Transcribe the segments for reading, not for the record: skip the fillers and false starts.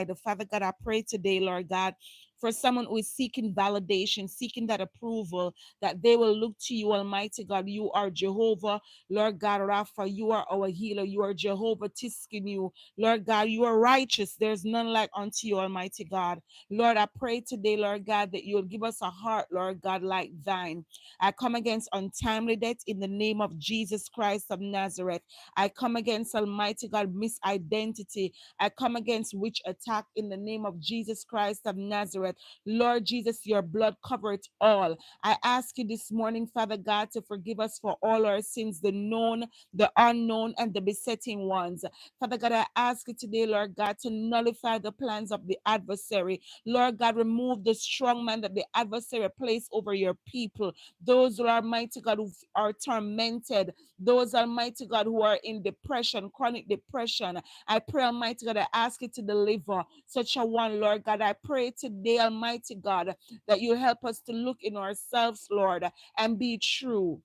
Father God, I pray today, Lord God, for someone who is seeking validation, seeking that approval, that they will look to you, Almighty God. You are Jehovah, Lord God, Rapha. You are our healer. You are Jehovah Tiskinu. Lord God, you are righteous. There's none like unto you, Almighty God. Lord, I pray today, Lord God, that you will give us a heart, Lord God, like thine. I come against untimely death in the name of Jesus Christ of Nazareth. I come against, Almighty God, misidentity. I come against witch attack in the name of Jesus Christ of Nazareth. Lord Jesus, your blood covered all. I ask you this morning, Father God, to forgive us for all our sins, the known, the unknown, and the besetting ones. Father God, I ask you today, Lord God, to nullify the plans of the adversary. Lord God, remove the strong man that the adversary placed over your people. Those who are, mighty God, who are tormented. Those, Almighty God, who are in depression, chronic depression. I pray, Almighty God, I ask you to deliver such a one, Lord God. I pray today, Almighty God, that you help us to look in ourselves, Lord, and be true.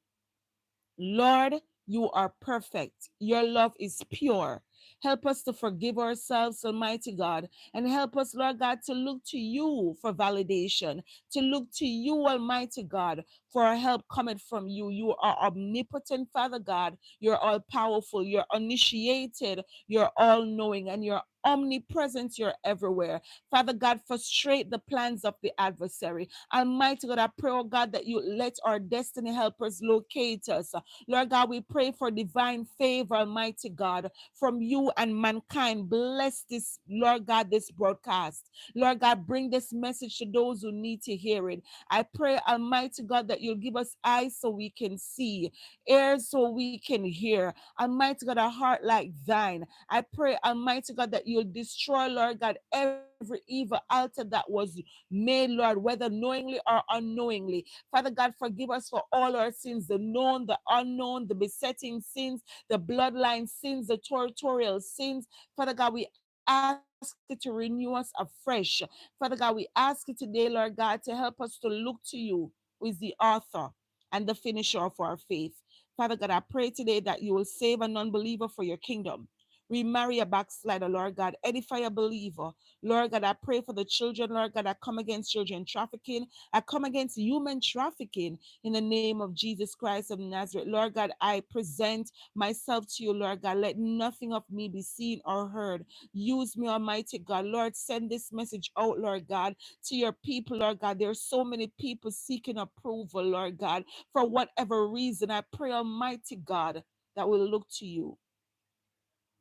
Lord, you are perfect. Your love is pure. Help us to forgive ourselves, Almighty God, and help us, Lord God, to look to you for validation, to look to you, Almighty God, for our help coming from you. You are omnipotent, Father God. You're all powerful. You're initiated. You're all knowing, and you're omnipresent. You're everywhere. Father God, frustrate the plans of the adversary. Almighty God, I pray, oh God, that you let our destiny helpers locate us. Lord God, we pray for divine favor, Almighty God, from you and mankind. Bless this, Lord God, this broadcast. Lord God, bring this message to those who need to hear it. I pray, Almighty God, that you'll give us eyes so we can see, ears so we can hear. Almighty God, a heart like thine. I pray, Almighty God, that you'll destroy, Lord God, every evil altar that was made, Lord, whether knowingly or unknowingly. Father God, forgive us for all our sins, the known, the unknown, the besetting sins, the bloodline sins, the territorial sins. Father God, we ask you to renew us afresh. Father God, we ask you today, Lord God, to help us to look to you, who is the author and the finisher of our faith. Father God, I pray today that you will save an unbeliever for your kingdom. Remarry a backslider, Lord God. Edify a believer. Lord God, I pray for the children, Lord God. I come against children trafficking. I come against human trafficking in the name of Jesus Christ of Nazareth. Lord God, I present myself to you, Lord God. Let nothing of me be seen or heard. Use me, Almighty God. Lord, send this message out, Lord God, to your people, Lord God. There are so many people seeking approval, Lord God, for whatever reason. I pray, Almighty God, that we'll look to you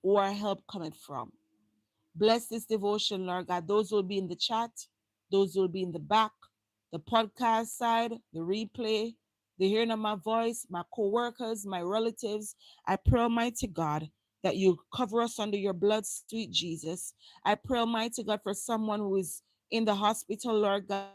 where our help coming from. Bless this devotion, Lord God. Those will be in the chat, those will be in the back, the podcast side, the replay, the hearing of my voice, my co-workers, my relatives. I pray, Almighty God, that you cover us under your blood, sweet Jesus. I pray, Almighty God, for someone who is in the hospital, Lord God,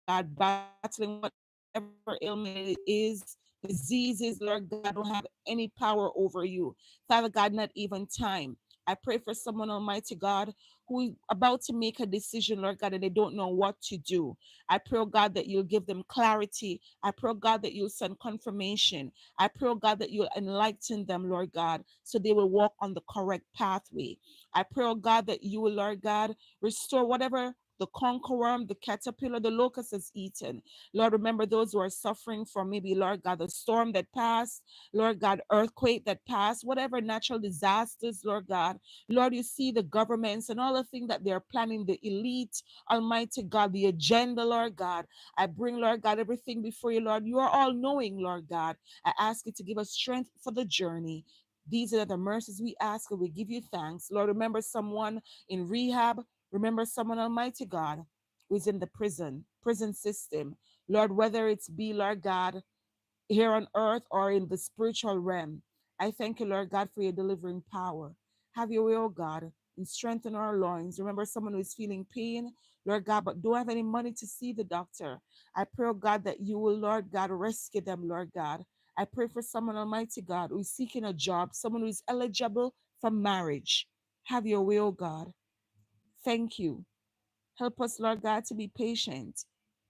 battling whatever ailment it is, diseases, Lord God, don't have any power over you. Father God, not even time. I pray for someone, Almighty God, who is about to make a decision, Lord God, and they don't know what to do. I pray, oh God, that you'll give them clarity. I pray, oh God, that you'll send confirmation. I pray, oh God, that you'll enlighten them, Lord God, so they will walk on the correct pathway. I pray, oh God, that you will, Lord God, restore whatever the conqueror, the caterpillar, the locust has eaten. Lord, remember those who are suffering from maybe, Lord God, the storm that passed, Lord God, earthquake that passed, whatever natural disasters, Lord God. Lord, you see the governments and all the things that they're planning, the elite, Almighty God, the agenda, Lord God. I bring, Lord God, everything before you, Lord. You are all knowing, Lord God. I ask you to give us strength for the journey. These are the mercies we ask and we give you thanks. Lord, remember someone in rehab. Remember someone, Almighty God, who's in the prison system. Lord, whether it's be, Lord God, here on earth or in the spiritual realm. I thank you, Lord God, for your delivering power. Have your way, oh God, and strengthen our loins. Remember someone who is feeling pain, Lord God, but don't have any money to see the doctor. I pray, oh God, that you will, Lord God, rescue them, Lord God. I pray for someone, Almighty God, who is seeking a job, someone who is eligible for marriage. Have your way, oh God. Thank you. Help us, Lord God, to be patient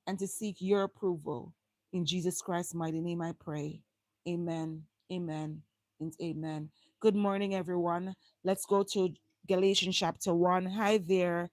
and to seek your approval. In Jesus Christ's mighty name I pray. Amen, amen, and amen. Good morning, everyone. Let's go to Galatians chapter 1. Hi there.